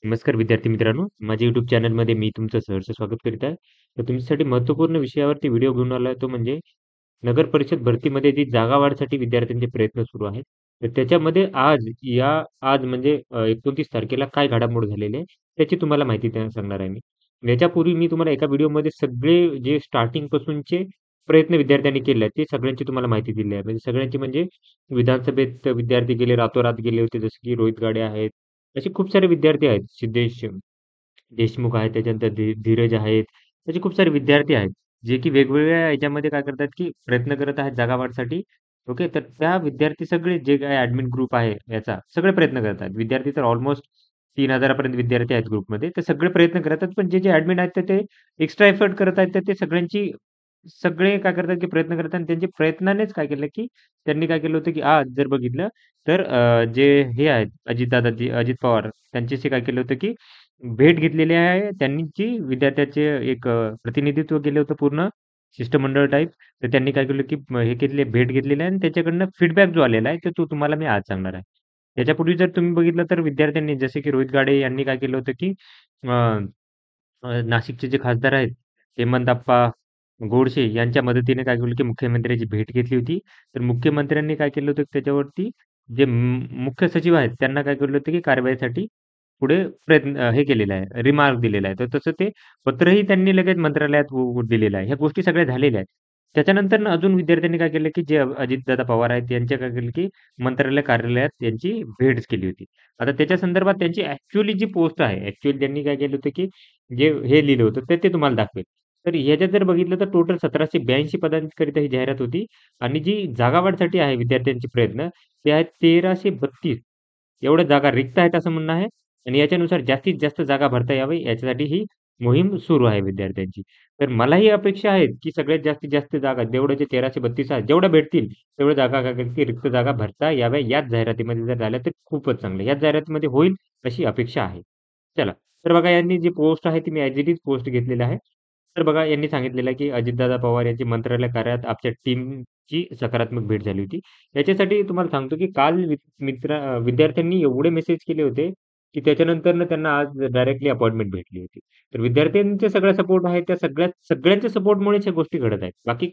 नमस्कार विद्यार्थी मित्रांनो, माझ्या YouTube चॅनलमध्ये मी तुमचं सहर्ष स्वागत करीत आहे. तर तुमच्यासाठी महत्त्वपूर्ण विषयावरती व्हिडिओ घेऊन आलो आहे, तो म्हणजे नगर परिषद भरतीमध्ये जी जागा वाढीसाठी विद्यार्थ्यांचे प्रयत्न सुरू आहेत. तर त्याच्यामध्ये आज म्हणजे 29 तारखेला काय घडामोड झालेली आहे, त्याची तुम्हाला माहिती सांगणार आहे मी. याच्यापूर्वी मी तुम्हाला एका व्हिडिओमध्ये सगळे जे स्टार्टिंगपासूनचे प्रयत्न विद्यार्थ्यांनी केले आहेत, ते सगळ्यांची तुम्हाला माहिती दिली आहे. म्हणजे सगळ्यांची म्हणजे विधानसभेत विद्यार्थी गेले, रातोरात गेले होते, जसे की रोहित गाडे आहेत. असे खूप सारे विद्यार्थी आहेत. सिद्धेश देशमुख आहेत, त्याच्यानंतर धीरज आहेत. असे खूप सारे विद्यार्थी आहेत, जे की वेगवेगळ्या ह्याच्यामध्ये काय करतात, की प्रयत्न करत आहेत जागा वाढीसाठी. ओके. तर त्या विद्यार्थी सगळे जे काही ॲडमिन ग्रुप आहे याचा, सगळे प्रयत्न करत आहेत. विद्यार्थी तर ऑलमोस्ट 3,000 पर्यंत विद्यार्थी आहेत ग्रुपमध्ये. तर सगळे प्रयत्न करत आहेत. पण जे ॲडमिन आहेत, तर ते एक्स्ट्रा एफर्ट करत आहेत. तर ते सगळे काय करतात, की प्रयत्न करतात आणि त्यांच्या प्रयत्नानेच काय केलं, की त्यांनी काय केलं होतं, की आज जर बघितलं तर जे हे आहेत अजितदादाजी, अजित पवार त्यांच्याशी काय केलं होतं, की भेट घेतलेली आहे. त्यांची विद्यार्थ्याचे एक प्रतिनिधित्व केलं होतं पूर्ण शिष्टमंडळ टाइप. तर त्यांनी काय केलं, की हे घेतले भेट घेतलेली आहे आणि त्याच्याकडनं फीडबॅक जो आलेला आहे, तो तुम्हाला मी आज सांगणार आहे. याच्यापूर्वी जर तुम्ही बघितलं तर विद्यार्थ्यांनी जसे की रोहित गाडे यांनी काय केलं होतं, की अ, नाशिकचे जे खासदार आहेत, हेमंतअप्पा गोडसे यांच्या मदतीने काय केलं, की मुख्यमंत्र्यांची भेट घेतली होती. तर मुख्यमंत्र्यांनी काय केलं होतं, त्याच्यावरती जे मुख्य सचिव आहेत, त्यांना काय केलं होतं, की कारवाईसाठी पुढे हे केलेलं आहे, रिमार्क दिलेला आहे. तर तसं ते पत्रही त्यांनी लगेच मंत्रालयात दिलेलं आहे. ह्या गोष्टी सगळ्या झालेल्या आहेत. त्याच्यानंतर अजून विद्यार्थ्यांनी काय केलं, की जे अजितदादा पवार आहेत, यांच्या काय केलं, की मंत्रालय कार्यालयात त्यांची भेट केली होती. आता त्याच्या संदर्भात त्यांची ॲक्चुअली जी पोस्ट आहे, ॲक्चुअली त्यांनी काय केलं होतं, की जे हे लिहिलं होतं, तर ते तुम्हाला दाखवेल. तर ह्याच्यात जर बघितलं तर टोटल 1782 पदांकरिता ही जाहिरात होती आणि जी जागा वाढीसाठी आहे विद्यार्थ्यांचे प्रयत्न, ते आहेत 1332. एवढ्या जागा रिक्त आहेत असं म्हणणं आहे आणि याच्यानुसार जास्तीत जास्त जागा भरता यावी याच्यासाठी ही मोहीम सुरू आहे विद्यार्थ्यांची. तर मलाही अपेक्षा आहेत, की सगळ्यात जास्तीत जास्त जागा जेवढ्या जे 1332 आहेत, जेवढ्या भेटतील तेवढ्या जागा काय करतील, की रिक्त जागा भरता याव्या. याच जाहिरातीमध्ये जर झाल्या तर खूपच चांगलं. याच जाहिरातीमध्ये होईल अशी अपेक्षा आहे. चला, तर बघा यांनी जी पोस्ट आहे ती मी ॲज इट इज पोस्ट घेतलेली आहे. तर बघा यांनी सांगितलेलं आहे, की अजितदादा पवार यांची मंत्रालय कार्यालयात आमच्या टीमची सकारात्मक भेट झाली होती. याच्यासाठी तुम्हाला सांगतो, की काल विद्यार्थ्यांनी एवढे मेसेज केले होते, की त्याच्यानंतरनं त्यांना आज डायरेक्टली अपॉइंटमेंट भेटली होती. तर विद्यार्थ्यांचे सगळा सपोर्ट आहे त्या सगळ्यांच्या सपोर्टमुळेच ह्या गोष्टी घडत आहेत. बाकी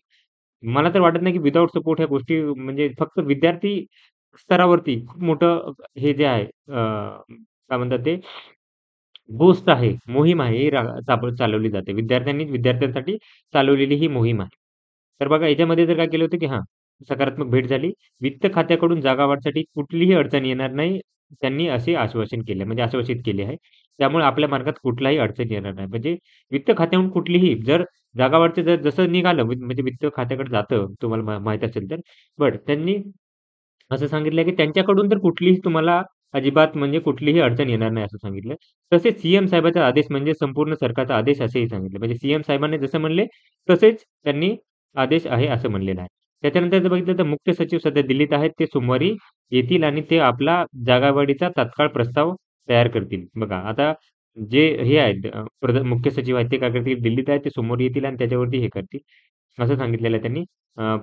मला तर वाटत नाही, की विथआऊट सपोर्ट ह्या गोष्टी म्हणजे फक्त विद्यार्थी स्तरावरती खूप मोठं हे जे आहे काय म्हणतात ते बूस्ट आहे, मोहीम आहे, ही चालवली जाते. विद्यार्थ्यांनीच विद्यार्थ्यांसाठी चालवलेली ही मोहीम आहे. तर बघा याच्यामध्ये जर काय केलं होतं, की हां, सकारात्मक भेट झाली. वित्त खात्याकडून जागा वाढीसाठी कुठलीही अडचण येणार नाही, त्यांनी असे आश्वासन केले म्हणजे आश्वासित केले आहे. त्यामुळे आपल्या मार्गात कुठलाही अडचण येणार नाही. म्हणजे वित्त खात्याहून कुठलीही जर जागा वाढीचं जसं निघालं म्हणजे वित्त खात्याकडे जातं, तुम्हाला माहीत असेल तर. बट त्यांनी असं सांगितलं, की त्यांच्याकडून तर कुठलीही तुम्हाला अजिबात म्हणजे कुठलीही अडचण येणार नाही असं सांगितलं. तसेच सीएम साहेबाचा आदेश म्हणजे संपूर्ण सरकारचा आदेश असेही सांगितले. म्हणजे सीएम साहेबांनी जसं म्हणले, तसेच त्यांनी आदेश आहे असं म्हणलेलं आहे. त्याच्यानंतर जर बघितलं तर मुख्य सचिव सध्या दिल्लीत आहेत. ते सोमवारी येतील आणि ते आपला जागावाढीचा तात्काळ प्रस्ताव तयार करतील. बघा आता जे हे आहेत मुख्य सचिव आहेत ते काय करतील दिल्लीत आहेत. ते सोमवारी येतील आणि त्याच्यावरती हे करतील. असं सांगितलेलं आहे त्यांनी.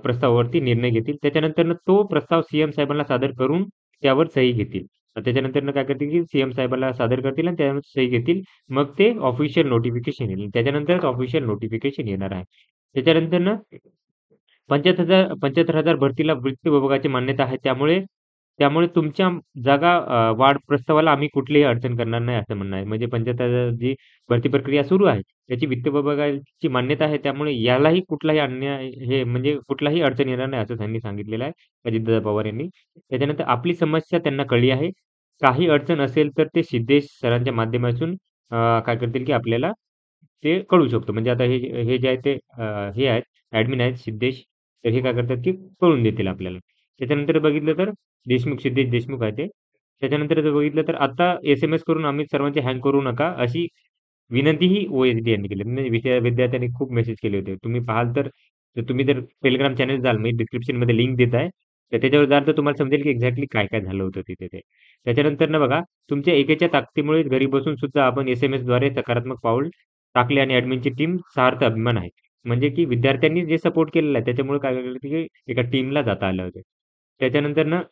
प्रस्तावावरती निर्णय घेतील. त्याच्यानंतरनं तो प्रस्ताव सीएम साहेबांना सादर करून त्यावर सही घेतील. त्याच्यानंतरनं काय करतील, की सीएम साहेबांना सादर करतील आणि त्यावर सही घेतील. मग ते ऑफिशियल नोटिफिकेशन येईल. त्याच्यानंतरच ऑफिशियल नोटिफिकेशन येणार आहे. त्याच्यानंतरनं 75,000 भरतीला वित्त विभागाची मान्यता आहे. त्यामुळे त्यामुळे तुमच्या जागा वाढ प्रस्तावाला आम्ही कुठलीही अडचण करणार नाही असं म्हणणं आहे. म्हणजे 75,000 जी भरती प्रक्रिया सुरू आहे, त्याची वित्त विभागाची मान्यता आहे. त्यामुळे यालाही कुठलाही अन्याय हे म्हणजे कुठलाही अडचण येणार नाही असं त्यांनी सांगितलेलं आहे, अजितदादा पवार यांनी. त्याच्यानंतर आपली समस्या त्यांना कळली आहे. काही अडचण असेल तर ते सिद्धेश सरांच्या माध्यमातून काय करतील, की आपल्याला ते कळू शकतो. म्हणजे आता हे हे जे आहे ते हे आहेत ॲडमिन आहेत सिद्धेश. तर हे काय करतात, की कळून देतील आपल्याला. त्याच्यानंतर बघितलं तर सिद्धेश देशमुख आहे ते. त्याच्यानंतर जर बघितलं तर आता एस-एम-एस करून आम्ही सर्वांचे हँग करू नका, अशी विनंतीही ओ-एस-डी यांनी केली. म्हणजे विद्यार्थ्यांनी खूप मेसेज केले होते. तुम्ही पाहाल तर तुम्ही जर Telegram चॅनल जाल, मी डिस्क्रिप्शनमध्ये लिंक देत आहे. तर त्याच्यावर जाल तर तुम्हाला समजेल, की एक्झॅक्टली काय-काय झालं होतं तिथे ते. त्याच्यानंतरनं बघा, तुमच्या एकेच्या ताकदीमुळे घरी बसून सुद्धा आपण एस-एम-एसद्वारे सकारात्मक पाऊल टाकले आणि ॲडमिनची टीम सार्थ अभिमान आहे. म्हणजे की विद्यार्थ्यांनी जे सपोर्ट केलेला आहे त्याच्यामुळे काय झालं, की एका टीमला जाता आलं होतं. त्याच्यानंतर ना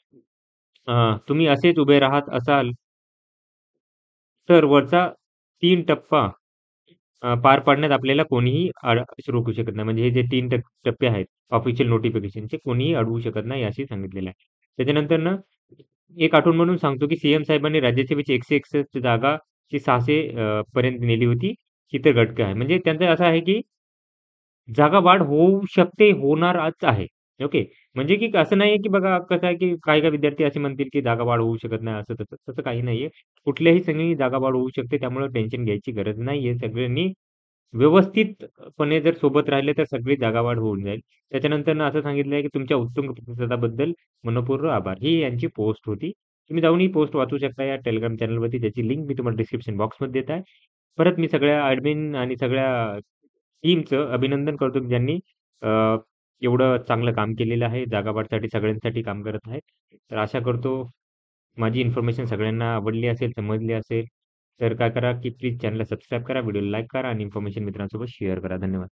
तुम्ही असेच उभे राहत असाल तर वरचा 3 टप्पा पार पाडण्यात आपल्याला कोणीही रोखू शकत नाही. म्हणजे हे जे 3 टप्पे आहेत ऑफिशियल नोटिफिकेशनचे कोणीही अडवू शकत नाही अशी सांगितलेलं आहे. त्याच्यानंतर ना एक आठवण म्हणून सांगतो, की सीएम साहेबांनी राज्यसभेची 161 जागाची 600 पर्यंत नेली होती. ही तर घटका आहे. म्हणजे त्यांचं असं आहे, की जागा वाढ होऊ शकते, होणारच आहे. ओके. म्हणजे की असं नाहीये, की बघा कसं आहे, की काही-काही विद्यार्थी असे म्हणतील, की जागा वाढ होऊ शकत नाही असं तसं. तसं काही नाहीये. कुठल्याही संगी जागा वाढ होऊ शकते. त्यामुळे टेन्शन घ्यायची गरज नाहीये. सगळ्यांनी व्यवस्थितपणे जर सोबत राहिले तर सगळी जागावाढ होऊन जाईल. त्याच्यानंतरनं असं सांगितलं आहे, की तुमच्या उत्तुंग प्रतिसादाबद्दल मनःपूर्वक आभार. ही यांची पोस्ट होती. तुम्ही जाऊन ही पोस्ट वाचू शकता या Telegram चॅनलवरती. त्याची लिंक मी तुम्हाला डिस्क्रिप्शन बॉक्समध्ये देत आहे. परत मी सगळ्या ॲडमिन आणि सगळ्या टीमचं अभिनंदन करतो, की ज्यांनी अ, एवढं चांगलं काम केलेलं आहे. जागावाढीसाठी सगळ्यांसाठी काम करत आहेत. तर आशा करतो माझी इन्फॉर्मेशन सगळ्यांना आवडली असेल, समजली असेल. तर काय करा, की प्लीज चॅनलला सबस्क्राईब करा, व्हिडिओला लाईक करा आणि इन्फॉर्मेशन मित्रांसोबत शेअर करा. धन्यवाद.